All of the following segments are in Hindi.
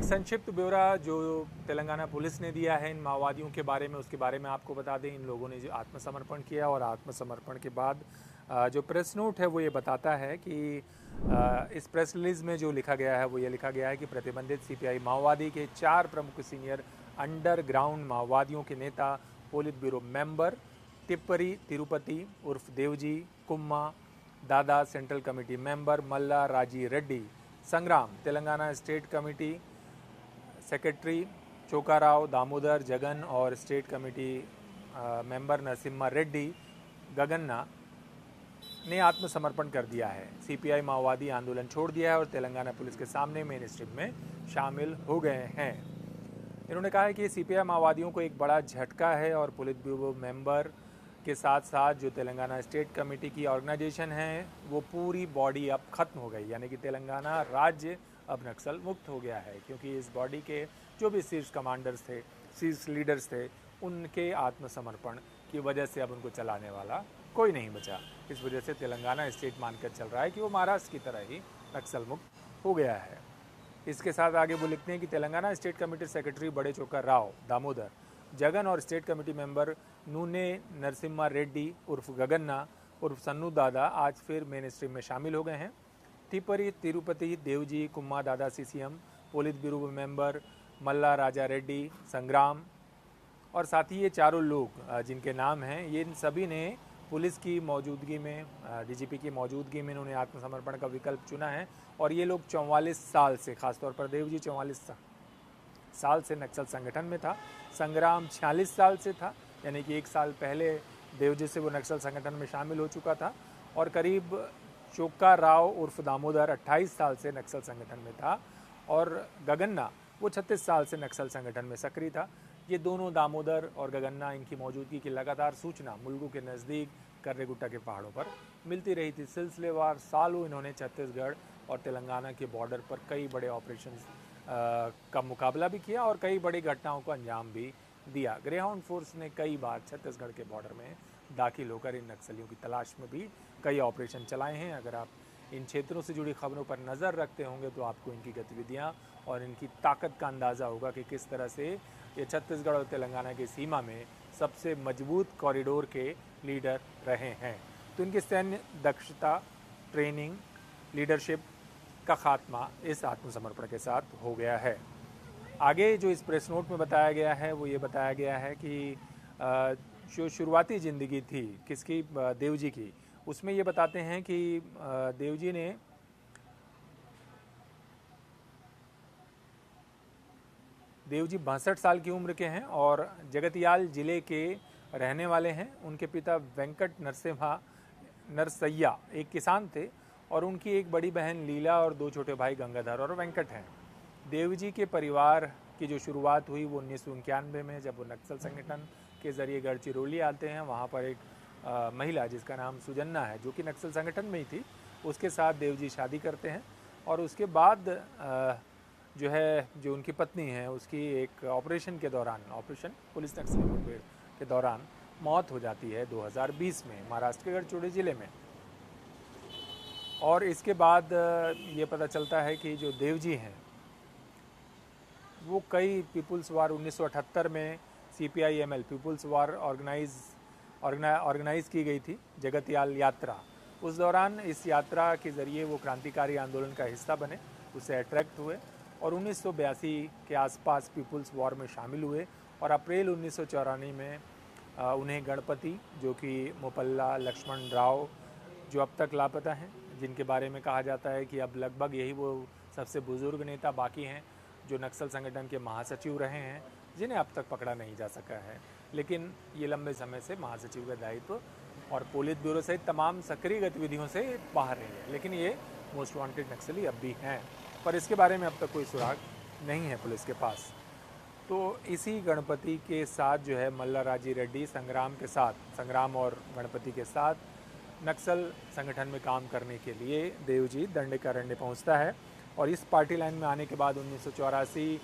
संक्षिप्त ब्यौरा जो तेलंगाना पुलिस ने दिया है इन माओवादियों के बारे में, उसके बारे में आपको बता दें। इन लोगों ने जो आत्मसमर्पण किया और आत्मसमर्पण के बाद जो प्रेस नोट है वो ये बताता है कि इस प्रेस रिलीज में जो लिखा गया है वो ये लिखा गया है कि प्रतिबंधित सीपीआई माओवादी के 4 प्रमुख सीनियर अंडरग्राउंड माओवादियों के नेता, पोलित ब्यूरो मेंबर तिप्परी तिरुपति उर्फ देवजी कुम्मा दादा, सेंट्रल कमेटी मेंबर मल्ला Raji Reddy, Sangram Telangana state committee secretary Chokarao Damodar Jagan और state committee member Narasimha Reddy Gaganna ने आत्मसमर्पण कर दिया है। सीपीआई माओवादी आंदोलन छोड़ दिया है और तेलंगाना पुलिस के सामने मेन स्ट्रीम में शामिल हो गए हैं। इन्होंने कहा है कि सीपीआई माओवादियों को एक बड़ा झटका है और पुलिस ब्यूरो मेंबर के साथ साथ जो तेलंगाना स्टेट कमेटी की ऑर्गेनाइजेशन है वो पूरी बॉडी अब खत्म हो गई, यानी कि तेलंगाना राज्य अब नक्सल मुक्त हो गया है, क्योंकि इस बॉडी के जो भी शीर्ष कमांडर्स थे, शीर्ष लीडर्स थे, उनके आत्मसमर्पण की वजह से अब उनको चलाने वाला कोई नहीं बचा। इस वजह से तेलंगाना स्टेट मानकर चल रहा है कि वो महाराष्ट्र की तरह ही नक्सल मुक्त हो गया है। इसके साथ आगे वो लिखते हैं कि तेलंगाना स्टेट कमेटी सेक्रेटरी बड़े चोकर राव दामोदर जगन और state committee member Nune Narasimha Reddy उर्फ गगन्ना उर्फ सन्नू दादा आज फिर मेन स्ट्रीम में शामिल हो गए हैं। तिपरी तिरुपति देवजी कुम्मा दादा सीसीएम, पोलित ब्यूरो मेंबर मल्ला राजा रेड्डी, संग्राम और साथ ही ये चारों लोग जिनके नाम हैं, ये इन सभी ने पुलिस की मौजूदगी में, डीजीपी की मौजूदगी में इन्होंने आत्मसमर्पण का विकल्प चुना है। और ये लोग 44 साल से, खासतौर पर देवजी 44 साल से नक्सल संगठन में था। संग्राम 46 साल से था, यानी कि 1 साल पहले देवजी से वो नक्सल संगठन में शामिल हो चुका था। और करीब चोक्का राव उर्फ दामोदर 28 साल से नक्सल संगठन में था और गगन्ना वो 36 साल से नक्सल संगठन में सक्रिय था। ये दोनों दामोदर और गगन्ना, इनकी मौजूदगी की लगातार सूचना मुलुगु के नज़दीक कर्रेगुट्टा के पहाड़ों पर मिलती रही थी। सिलसिलेवार सालों इन्होंने छत्तीसगढ़ और तेलंगाना के बॉर्डर पर कई बड़े ऑपरेशन का मुकाबला भी किया और कई बड़ी घटनाओं को अंजाम भी दिया। ग्रेहाउंड फोर्स ने कई बार छत्तीसगढ़ के बॉर्डर में दाखिल होकर इन नक्सलियों की तलाश में भी कई ऑपरेशन चलाए हैं। अगर आप इन क्षेत्रों से जुड़ी खबरों पर नज़र रखते होंगे तो आपको इनकी गतिविधियां और इनकी ताकत का अंदाज़ा होगा कि किस तरह से ये छत्तीसगढ़ और तेलंगाना की सीमा में सबसे मजबूत कॉरिडोर के लीडर रहे हैं। तो इनकी सैन्य दक्षता, ट्रेनिंग, लीडरशिप का खात्मा इस आत्मसमर्पण के साथ हो गया है। आगे जो इस प्रेस नोट में बताया गया है वो ये बताया गया है कि जो शुरुआती ज़िंदगी थी किसकी, देवजी की, उसमें ये बताते हैं कि देवजी ने देवजी 62 साल की उम्र के हैं और जगतियाल जिले के रहने वाले हैं। उनके पिता वेंकट नरसैया एक किसान थे और उनकी एक बड़ी बहन लीला और 2 छोटे भाई गंगाधर और वेंकट हैं। देवजी के परिवार की जो शुरुआत हुई वो 1991 में, जब वो नक्सल संगठन के ज़रिए गढ़चिरौली आते हैं। वहाँ पर एक महिला जिसका नाम सुजन्ना है, जो कि नक्सल संगठन में ही थी, उसके साथ देवजी शादी करते हैं और उसके बाद जो है, जो उनकी पत्नी है, उसकी एक ऑपरेशन के दौरान, ऑपरेशन पुलिस नक्सली मुठभेड़ के दौरान मौत हो जाती है 2020 में महाराष्ट्र के गढ़चिरौली ज़िले में। और इसके बाद ये पता चलता है कि जो देवजी हैं वो कई पीपुल्स वार 1978 में CPI-ML पीपुल्स वार ऑर्गेनाइज की गई थी, जगतियाल यात्रा। उस दौरान इस यात्रा के ज़रिए वो क्रांतिकारी आंदोलन का हिस्सा बने, उससे अट्रैक्ट हुए और 1982 के आसपास पीपुल्स वॉर में शामिल हुए और अप्रैल 1994 में उन्हें गणपति, जो कि मोपल्ला लक्ष्मण राव, जो अब तक लापता हैं, जिनके बारे में कहा जाता है कि अब लगभग यही वो सबसे बुज़ुर्ग नेता बाकी हैं जो नक्सल संगठन के महासचिव रहे हैं, जिन्हें अब तक पकड़ा नहीं जा सका है। लेकिन ये लंबे समय से महासचिव का दायित्व और पोलित ब्यूरो सहित तमाम सक्रिय गतिविधियों से बाहर रही है। लेकिन ये मोस्ट वांटेड नक्सली अब भी हैं, पर इसके बारे में अब तक कोई सुराग नहीं है पुलिस के पास। तो इसी गणपति के साथ जो है मल्ला राजी रेड्डी संग्राम के साथ, संग्राम और गणपति के साथ नक्सल संगठन में काम करने के लिए देवजी दंडकारण्य पहुंचता है। और इस पार्टी लाइन में आने के बाद 1984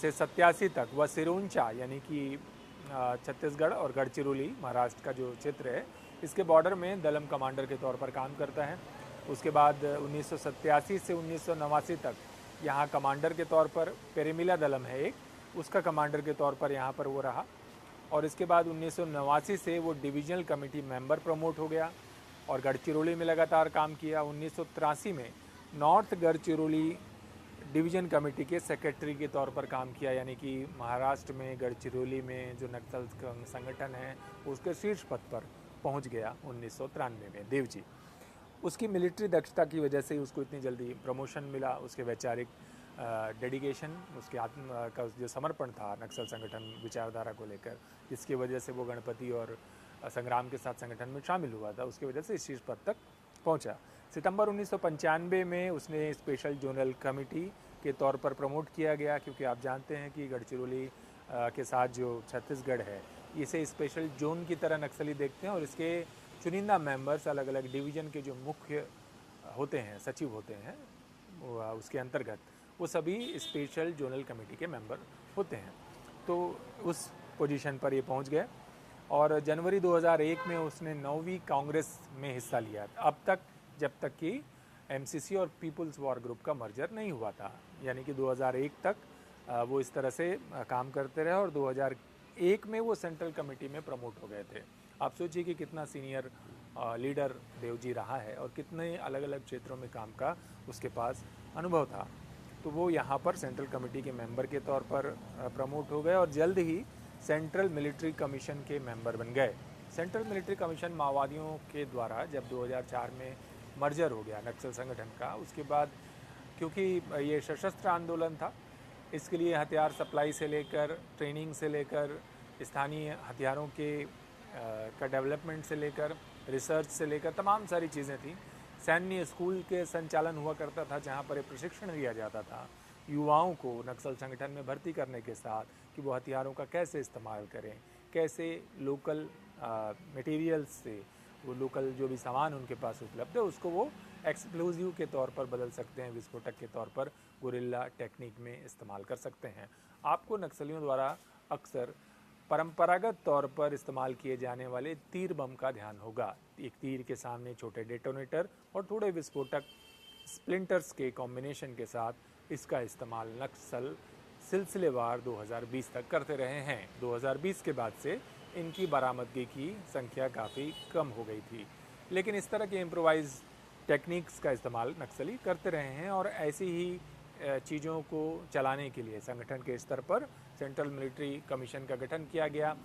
से 87 तक वह सिरोंचा, यानी कि छत्तीसगढ़ और गढ़चिरौली महाराष्ट्र का जो क्षेत्र है, इसके बॉर्डर में दलम कमांडर के तौर पर काम करता है। उसके बाद 1987 से 1989 तक यहाँ कमांडर के तौर पर पेरेमिला दलम है एक, उसका कमांडर के तौर पर यहाँ पर वो रहा। और इसके बाद 1989 से वो डिवीजनल कमेटी मेंबर प्रमोट हो गया और गढ़चिरौली में लगातार काम किया। 1983 में नॉर्थ गढ़चिरौली डिवीजन कमेटी के सेक्रेटरी के तौर पर काम किया, यानी कि महाराष्ट्र में गढ़चिरौली में जो नक्सल संगठन है उसके शीर्ष पद पर पहुंच गया 1993 में देवजी। उसकी मिलिट्री दक्षता की वजह से उसको इतनी जल्दी प्रमोशन मिला, उसके वैचारिक डेडिकेशन, उसके आत्म का जो समर्पण था नक्सल संगठन विचारधारा को लेकर, जिसकी वजह से वो गणपति और संग्राम के साथ संगठन में शामिल हुआ था, उसकी वजह से इस शीर्ष पद तक पहुंचा। सितंबर 1995 में उसने स्पेशल जोनल कमेटी के तौर पर प्रमोट किया गया, क्योंकि आप जानते हैं कि गढ़चिरौली के साथ जो छत्तीसगढ़ है इसे स्पेशल जोन की तरह नक्सली देखते हैं और इसके चुनिंदा मेंबर्स अलग अलग डिवीज़न के जो मुख्य होते हैं, सचिव होते हैं, उसके अंतर्गत वो सभी स्पेशल जोनल कमेटी के मेंबर होते हैं। तो उस पोजीशन पर ये पहुंच गए और जनवरी 2001 में उसने 9वीं कांग्रेस में हिस्सा लिया। अब तक जब तक कि एमसीसी और पीपुल्स वॉर ग्रुप का मर्जर नहीं हुआ था, यानी कि 2001 तक वो इस तरह से काम करते रहे और 2001 में वो सेंट्रल कमेटी में प्रमोट हो गए थे। आप सोचिए कि कितना सीनियर लीडर देवजी रहा है और कितने अलग अलग क्षेत्रों में काम का उसके पास अनुभव था। तो वो यहाँ पर सेंट्रल कमेटी के मेंबर के तौर पर प्रमोट हो गए और जल्द ही सेंट्रल मिलिट्री कमीशन के मेंबर बन गए। सेंट्रल मिलिट्री कमीशन माओवादियों के द्वारा जब 2004 में मर्जर हो गया नक्सल संगठन का, उसके बाद क्योंकि ये सशस्त्र आंदोलन था, इसके लिए हथियार सप्लाई से लेकर ट्रेनिंग से लेकर स्थानीय हथियारों के का डेवलपमेंट से लेकर रिसर्च से लेकर तमाम सारी चीज़ें थी। सैन्य स्कूल के संचालन हुआ करता था जहाँ पर प्रशिक्षण दिया जाता था युवाओं को नक्सल संगठन में भर्ती करने के साथ कि वो हथियारों का कैसे इस्तेमाल करें, कैसे लोकल मटेरियल्स से वो लोकल जो भी सामान उनके पास उपलब्ध है उसको वो एक्सप्लोजिव के तौर पर बदल सकते हैं, विस्फोटक के तौर पर गुरिल्ला टेक्निक में इस्तेमाल कर सकते हैं। आपको नक्सलियों द्वारा अक्सर परंपरागत तौर पर इस्तेमाल किए जाने वाले तीर बम का ध्यान होगा। एक तीर के सामने छोटे डेटोनेटर और थोड़े विस्फोटक स्प्लिंटर्स के कॉम्बिनेशन के साथ इसका इस्तेमाल नक्सल सिलसिलेवार 2020 तक करते रहे हैं। 2020 के बाद से इनकी बरामदगी की संख्या काफ़ी कम हो गई थी, लेकिन इस तरह के इम्प्रोवाइज टेक्निक्स का इस्तेमाल नक्सली करते रहे हैं और ऐसी ही चीज़ों को चलाने के लिए संगठन के स्तर पर सेंट्रल मिलिट्री कमीशन का गठन किया गया।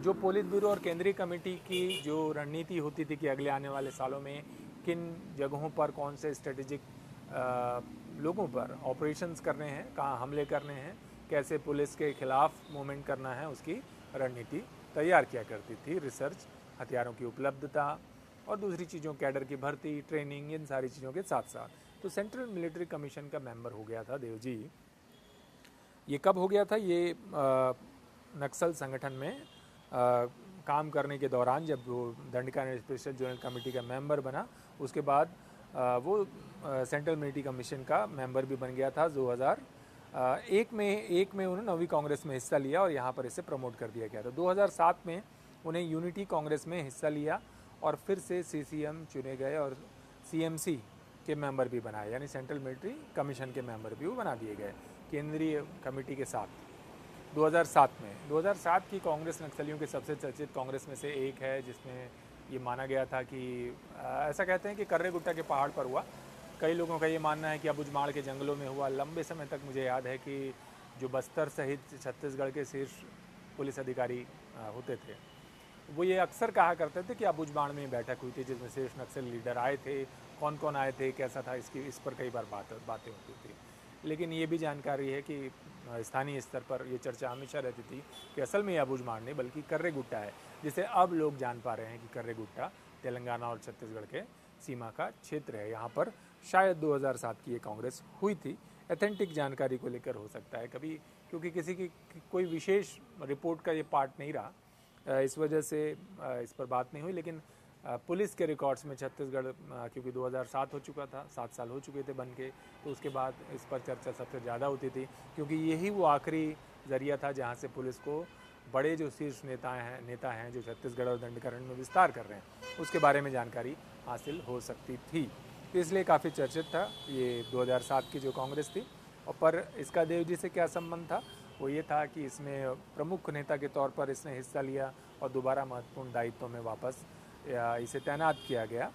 जो पोलित ब्यूरो और केंद्रीय कमेटी की जो रणनीति होती थी कि अगले आने वाले सालों में किन जगहों पर कौन से स्ट्रेटेजिक लोगों पर ऑपरेशंस करने हैं, कहाँ हमले करने हैं, कैसे पुलिस के खिलाफ मूवमेंट करना है, उसकी रणनीति तैयार किया करती थी। रिसर्च, हथियारों की उपलब्धता और दूसरी चीज़ों, कैडर की भर्ती, ट्रेनिंग, इन सारी चीज़ों के साथ साथ तो सेंट्रल मिलिट्री कमीशन का मेंबर हो गया था देवजी। ये कब हो गया था? ये नक्सल संगठन में काम करने के दौरान जब वो दंडकारण स्पेशल जोनल कमेटी का मेंबर बना, उसके बाद वो सेंट्रल मिलिट्री कमीशन का मेंबर भी बन गया था। 2001 में उन्होंने 9वीं कांग्रेस में हिस्सा लिया और यहाँ पर इसे प्रमोट कर दिया गया था। 2007 में उन्हें यूनिटी कांग्रेस में हिस्सा लिया और फिर से सीसीएम चुने गए और सीएमसी के मेंबर भी बनाए, यानी सेंट्रल मिलिट्री कमीशन के मेंबर भी वो बना दिए गए केंद्रीय कमेटी के साथ 2007 में। 2007 की कांग्रेस नक्सलियों के सबसे चर्चित कांग्रेस में से एक है, जिसमें ये माना गया था कि ऐसा कहते हैं कि कर्रे गुट्टा के पहाड़ पर हुआ। कई लोगों का ये मानना है कि अबुझमाड़ के जंगलों में हुआ। लंबे समय तक मुझे याद है कि जो बस्तर सहित छत्तीसगढ़ के शीर्ष पुलिस अधिकारी होते थे वो ये अक्सर कहा करते थे कि अबुझमाड़ में बैठक हुई थी जिसमें शीर्ष नक्सल लीडर आए थे, कौन कौन आए थे, कैसा था, इस पर कई बार बातें होती थी। लेकिन ये भी जानकारी है कि स्थानीय स्तर पर ये चर्चा हमेशा रहती थी कि असल में अबुझमाड़ नहीं बल्कि कर्रे गुट्टा है, जिसे अब लोग जान पा रहे हैं कि कर्रे गुट्टा तेलंगाना और छत्तीसगढ़ के सीमा का क्षेत्र है। यहाँ पर शायद 2007 की ये कांग्रेस हुई थी। एथेंटिक जानकारी को लेकर हो सकता है कभी, क्योंकि किसी की कोई विशेष रिपोर्ट का ये पार्ट नहीं रहा, इस वजह से इस पर बात नहीं हुई। लेकिन पुलिस के रिकॉर्ड्स में छत्तीसगढ़, क्योंकि 2007 हो चुका था, 7 साल हो चुके थे बन के, तो उसके बाद इस पर चर्चा सबसे ज़्यादा होती थी, क्योंकि यही वो आखिरी ज़रिया था जहाँ से पुलिस को बड़े जो शीर्ष नेता हैं जो छत्तीसगढ़ और दंडकारण में विस्तार कर रहे हैं उसके बारे में जानकारी हासिल हो सकती थी। तो इसलिए काफ़ी चर्चित था ये 2007 की जो कांग्रेस थी। और पर इसका देवजी से क्या संबंध था, वो ये था कि इसमें प्रमुख नेता के तौर पर इसने हिस्सा लिया और दोबारा महत्वपूर्ण दायित्वों में वापस इसे तैनात किया गया।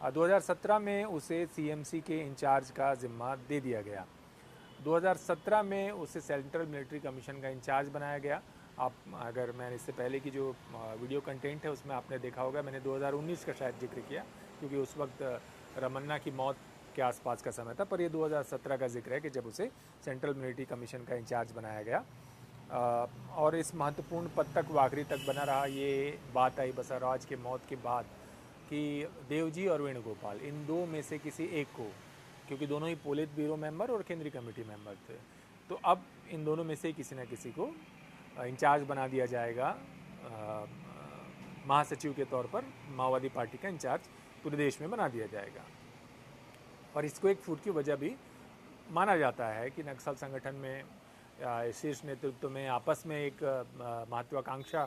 2017 में उसे सीएमसी के इंचार्ज का जिम्मा दे दिया गया। 2017 में उसे सेंट्रल मिलिट्री कमीशन का इंचार्ज बनाया गया। आप अगर मैंने इससे पहले की जो वीडियो कंटेंट है उसमें आपने देखा होगा, मैंने 2019 का शायद जिक्र किया, क्योंकि उस वक्त रमन्ना की मौत के आसपास का समय था, पर ये 2017 का जिक्र है कि जब उसे सेंट्रल मिलिट्री कमीशन का इंचार्ज बनाया गया। और इस महत्वपूर्ण पद तक वो आखिरी तक बना रहा। ये बात आई बसवराज के मौत के बाद कि देवजी और वेणुगोपाल इन दो में से किसी एक को, क्योंकि दोनों ही पोलित ब्यूरो मेंबर और केंद्रीय कमेटी मेंबर थे, तो अब इन दोनों में से किसी न किसी को इंचार्ज बना दिया जाएगा महासचिव के तौर पर। माओवादी पार्टी का इंचार्ज पूरे देश में बना दिया जाएगा। और इसको एक फूट की वजह भी माना जाता है कि नक्सल संगठन में शीर्ष नेतृत्व में आपस में एक महत्वाकांक्षा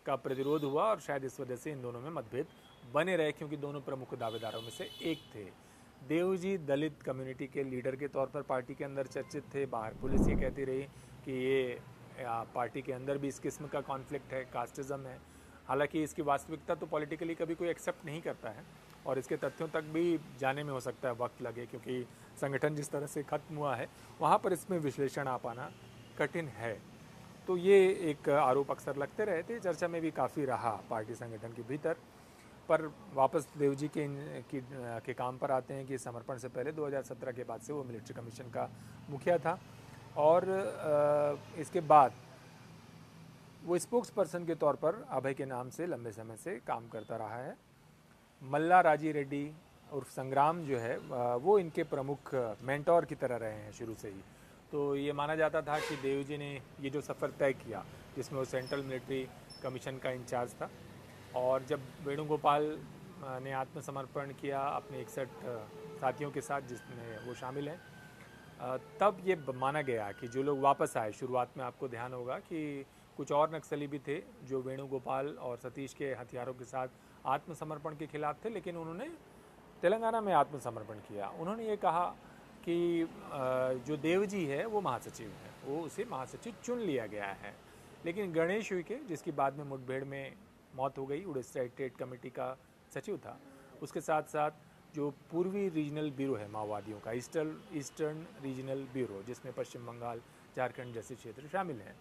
का प्रतिरोध हुआ और शायद इस वजह से इन दोनों में मतभेद बने रहे, क्योंकि दोनों प्रमुख दावेदारों में से एक थे। देवजी दलित कम्युनिटी के लीडर के तौर पर पार्टी के अंदर चर्चित थे। बाहर पुलिस ये कहती रही कि ये पार्टी के अंदर भी इस किस्म का कॉन्फ्लिक्ट है, कास्टिज्म है। हालांकि इसकी वास्तविकता तो पॉलिटिकली कभी कोई एक्सेप्ट नहीं करता है और इसके तथ्यों तक भी जाने में हो सकता है वक्त लगे, क्योंकि संगठन जिस तरह से खत्म हुआ है वहाँ पर इसमें विश्लेषण आ पाना कठिन है। तो ये एक आरोप अक्सर लगते रहे थे, चर्चा में भी काफ़ी रहा पार्टी संगठन के भीतर। पर वापस देवजी के काम पर आते हैं कि समर्पण से पहले 2017 के बाद से वो मिलिट्री कमीशन का मुखिया था और इसके बाद वो स्पोक्स पर्सन के तौर पर अभय के नाम से लंबे समय से काम करता रहा है। मल्ला राजी रेड्डी उर्फ संग्राम जो है वो इनके प्रमुख मेंटोर की तरह रहे हैं शुरू से ही। तो ये माना जाता था कि देवजी ने ये जो सफ़र तय किया जिसमें वो सेंट्रल मिलिट्री कमीशन का इंचार्ज था, और जब वेणुगोपाल ने आत्मसमर्पण किया अपने 61 साथियों के साथ जिसमें वो शामिल हैं, तब ये माना गया कि जो लोग वापस आए, शुरुआत में आपको ध्यान होगा कि कुछ और नक्सली भी थे जो वेणुगोपाल और सतीश के हथियारों के साथ आत्मसमर्पण के खिलाफ थे, लेकिन उन्होंने तेलंगाना में आत्मसमर्पण किया। उन्होंने ये कहा कि जो देवजी है वो महासचिव है, वो उसे महासचिव चुन लिया गया है। लेकिन गणेश उइके, जिसकी बाद में मुठभेड़ में मौत हो गई, उड़ीसा स्टेट कमेटी का सचिव था, उसके साथ साथ जो पूर्वी रीजनल ब्यूरो है माओवादियों का, ईस्टर्न रीजनल ब्यूरो, जिसमें पश्चिम बंगाल, झारखंड जैसे क्षेत्र शामिल हैं,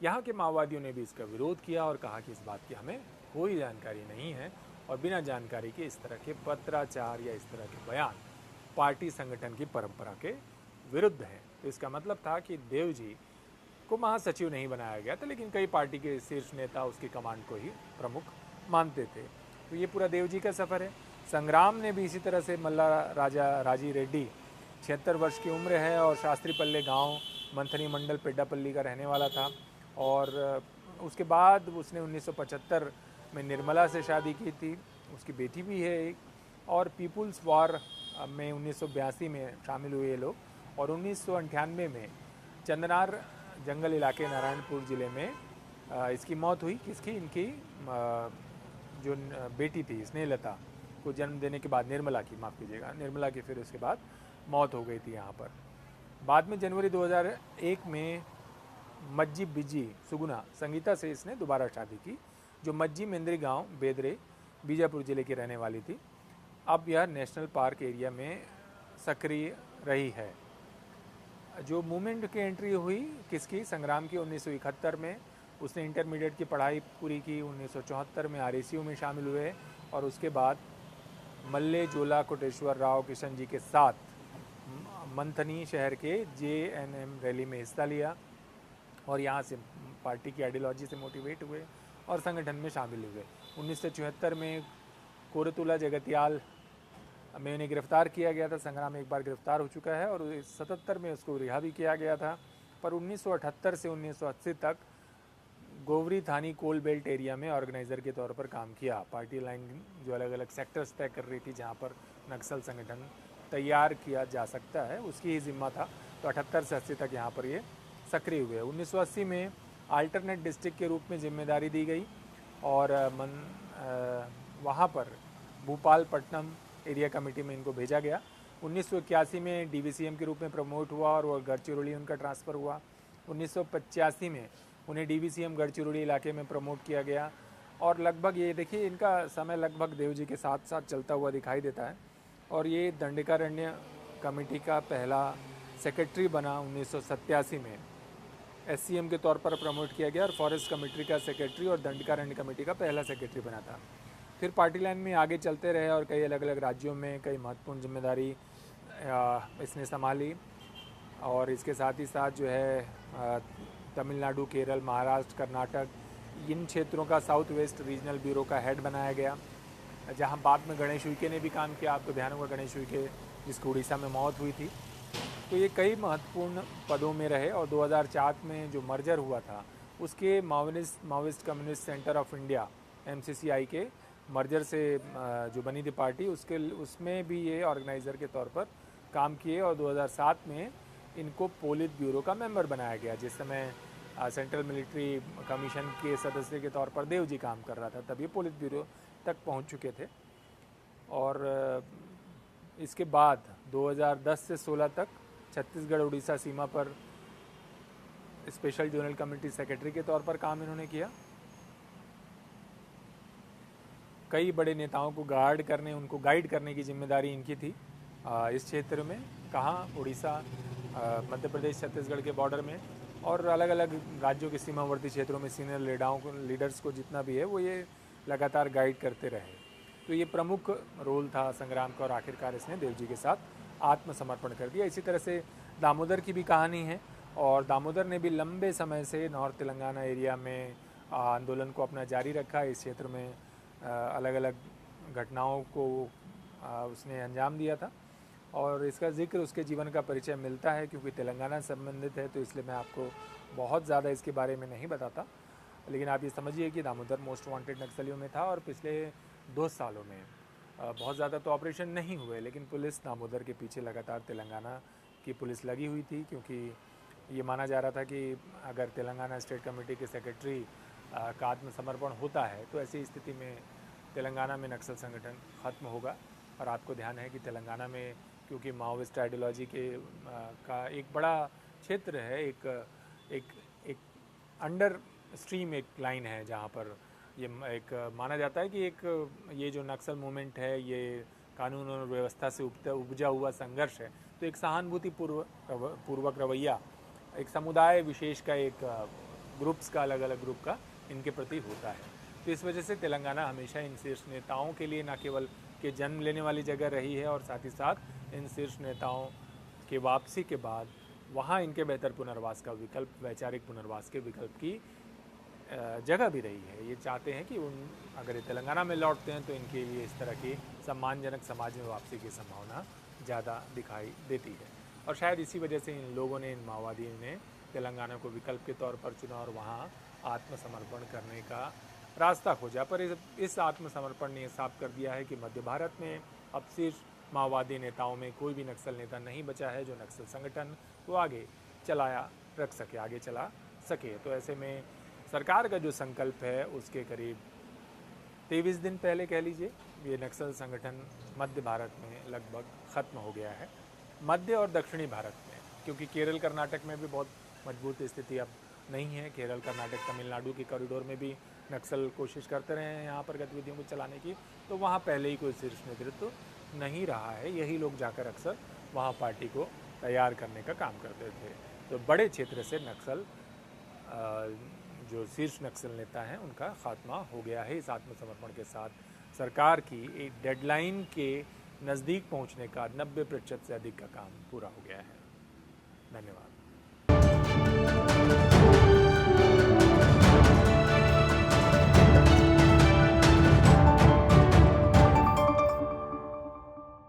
यहाँ के माओवादियों ने भी इसका विरोध किया और कहा कि इस बात की हमें कोई जानकारी नहीं है और बिना जानकारी के इस तरह के पत्राचार या इस तरह के बयान पार्टी संगठन की परंपरा के विरुद्ध हैं। तो इसका मतलब था कि देवजी को महासचिव नहीं बनाया गया था, लेकिन कई पार्टी के शीर्ष नेता उसकी कमांड को ही प्रमुख मानते थे। तो ये पूरा देवजी का सफ़र है। संग्राम ने भी इसी तरह से मल्ला राजी रेड्डी 76 वर्ष की उम्र है और शास्त्रीपल्ले गांव मंथनी मंडल पेड्डापल्ली का रहने वाला था। और उसके बाद उसने 1975 में निर्मला से शादी की थी, उसकी बेटी भी है एक, और पीपुल्स वॉर में 1982 में शामिल हुए ये लोग, और 1998 में चंदनार जंगल इलाके नारायणपुर ज़िले में इसकी मौत हुई। किसकी? इनकी जो बेटी थी स्नेहलता को जन्म देने के बाद, निर्मला की, माफ़ कीजिएगा, निर्मला की फिर उसके बाद मौत हो गई थी यहाँ पर। बाद में जनवरी 2001 में मज्जी बिजी सुगुना संगीता से इसने दोबारा शादी की, जो मज्जी मेंद्री गांव बेदरे बीजापुर ज़िले की रहने वाली थी। अब यह नेशनल पार्क एरिया में सक्रिय रही है। जो मूवमेंट की एंट्री हुई किसकी? संग्राम की 1971 में। उसने इंटरमीडिएट की पढ़ाई पूरी की। 1974 में RSU में शामिल हुए और उसके बाद मल्ले जोला कोटेश्वर राव किशन जी के साथ मंथनी शहर के JNM रैली में हिस्सा लिया और यहाँ से पार्टी की आइडियोलॉजी से मोटिवेट हुए और संगठन में शामिल हुए। 1974 में कोरतुला जगतियाल में उन्हें गिरफ्तार किया गया था। संग्राम एक बार गिरफ्तार हो चुका है और 77 में उसको रिहा भी किया गया था। पर 1978 से 1980 तक गोवरी थानी कोल बेल्ट एरिया में ऑर्गेनाइज़र के तौर पर काम किया। पार्टी लाइन जो अलग अलग सेक्टर्स तय कर रही थी जहाँ पर नक्सल संगठन तैयार किया जा सकता है, उसकी ही जिम्मा था। तो 78 से 80 तक यहाँ पर ये सक्रिय हुए। 1980 में अल्टरनेट डिस्ट्रिक्ट के रूप में जिम्मेदारी दी गई और वहाँ पर भोपाल पट्टनम एरिया कमेटी में इनको भेजा गया। 1981 में डीवीसीएम के रूप में प्रमोट हुआ और वो गढ़चिरौली उनका ट्रांसफ़र हुआ। 1985 में उन्हें डीवीसीएम गढ़चिरौली इलाके में प्रमोट किया गया और लगभग ये देखिए इनका समय लगभग देव जी के साथ साथ चलता हुआ दिखाई देता है। और ये दंडकारण्य कमेटी का पहला सेक्रेटरी बना 1987 में। एससीएम के तौर पर प्रमोट किया गया और फॉरेस्ट कमेटी का सेक्रेटरी और दंडकारण्य कमेटी का पहला सेक्रेटरी बना था। फिर पार्टी लाइन में आगे चलते रहे और कई अलग अलग राज्यों में कई महत्वपूर्ण जिम्मेदारी इसने संभाली। और इसके साथ ही साथ जो है तमिलनाडु, केरल, महाराष्ट्र, कर्नाटक, इन क्षेत्रों का साउथ वेस्ट रीजनल ब्यूरो का हेड बनाया गया, जहां बाद में गणेश उइके ने भी काम किया। आपको ध्यान होगा गणेश उइके जिसको उड़ीसा में मौत हुई थी। तो ये कई महत्वपूर्ण पदों में रहे और 2004 में जो मर्जर हुआ था उसके Maoist communist centre of India MCCI के मर्जर से जो बनी थी पार्टी उसमें भी ये ऑर्गेनाइज़र के तौर पर काम किए और 2007 में इनको पोलित ब्यूरो का मेंबर बनाया गया। जिस समय सेंट्रल मिलिट्री कमीशन के सदस्य के तौर पर देव जी काम कर रहा था तब ये पोलित ब्यूरो तक पहुंच चुके थे। और इसके बाद 2010 से 16 तक छत्तीसगढ़ उड़ीसा सीमा पर स्पेशल जोनल कमेटी सेक्रेटरी के तौर पर काम इन्होंने किया। कई बड़े नेताओं को उनको गाइड करने की जिम्मेदारी इनकी थी इस क्षेत्र में, कहाँ उड़ीसा, मध्य प्रदेश, छत्तीसगढ़ के बॉर्डर में और अलग अलग राज्यों के सीमावर्ती क्षेत्रों में सीनियर लीडर्स को जितना भी है वो ये लगातार गाइड करते रहे। तो ये प्रमुख रोल था संग्राम का और आखिरकार इसने देव जी के साथ आत्मसमर्पण कर दिया। इसी तरह से दामोदर की भी कहानी है और दामोदर ने भी लंबे समय से नॉर्थ तेलंगाना एरिया में आंदोलन को अपना जारी रखा। इस क्षेत्र में अलग अलग घटनाओं को उसने अंजाम दिया था और इसका जिक्र उसके जीवन का परिचय मिलता है क्योंकि तेलंगाना से संबंधित है, तो इसलिए मैं आपको बहुत ज़्यादा इसके बारे में नहीं बताता। लेकिन आप ये समझिए कि दामोदर मोस्ट वांटेड नक्सलियों में था और पिछले 2 सालों में बहुत ज़्यादा तो ऑपरेशन नहीं हुए, लेकिन पुलिस दामोदर के पीछे लगातार तेलंगाना की पुलिस लगी हुई थी क्योंकि ये माना जा रहा था कि अगर तेलंगाना स्टेट कमेटी के सेक्रेटरी का आत्मसमर्पण होता है तो ऐसी स्थिति में तेलंगाना में नक्सल संगठन ख़त्म होगा। और आपको ध्यान है कि तेलंगाना में क्योंकि माओविस्ट आइडियोलॉजी का एक बड़ा क्षेत्र है, एक अंडर स्ट्रीम एक लाइन है जहाँ पर ये एक माना जाता है कि ये जो नक्सल मूवमेंट है ये कानून और व्यवस्था से उपजा हुआ संघर्ष है। तो एक सहानुभूति पूर्वक रवैया एक समुदाय विशेष का, एक ग्रुप्स का, अलग अलग ग्रुप का इनके प्रति होता है। तो इस वजह से तेलंगाना हमेशा इन शीर्ष नेताओं के लिए न केवल के जन्म लेने वाली जगह रही है और साथ ही साथ इन शीर्ष नेताओं के वापसी के बाद वहाँ इनके बेहतर पुनर्वास का विकल्प, वैचारिक पुनर्वास के विकल्प की जगह भी रही है। ये चाहते हैं कि अगर ये तेलंगाना में लौटते हैं तो इनके लिए इस तरह की सम्मानजनक समाज में वापसी की संभावना ज़्यादा दिखाई देती है। और शायद इसी वजह से इन लोगों ने, इन माओवादियों ने तेलंगाना को विकल्प के तौर पर चुना और वहाँ आत्मसमर्पण करने का रास्ता खोजा। पर इस आत्मसमर्पण ने साफ कर दिया है कि मध्य भारत में अब सिर्फ माओवादी नेताओं में कोई भी नक्सल नेता नहीं बचा है जो नक्सल संगठन को आगे चला सके। तो ऐसे में सरकार का जो संकल्प है उसके करीब 23 दिन पहले कह लीजिए ये नक्सल संगठन मध्य भारत में लगभग ख़त्म हो गया है। मध्य और दक्षिणी भारत में, क्योंकि केरल कर्नाटक में भी बहुत मजबूत स्थिति अब नहीं है। केरल कर्नाटक तमिलनाडु के कॉरिडोर में भी नक्सल कोशिश करते रहे हैं यहाँ पर गतिविधियों को चलाने की, तो वहाँ पहले ही कोई शीर्ष नेतृत्व नहीं रहा है। यही लोग जाकर अक्सर वहाँ पार्टी को तैयार करने का काम करते थे। तो बड़े क्षेत्र से नक्सल जो शीर्ष नक्सल नेता हैं उनका खात्मा हो गया है। इस आत्मसमर्पण के साथ सरकार की एक डेडलाइन के नज़दीक पहुंचने का 90% से अधिक का काम पूरा हो गया है। धन्यवाद।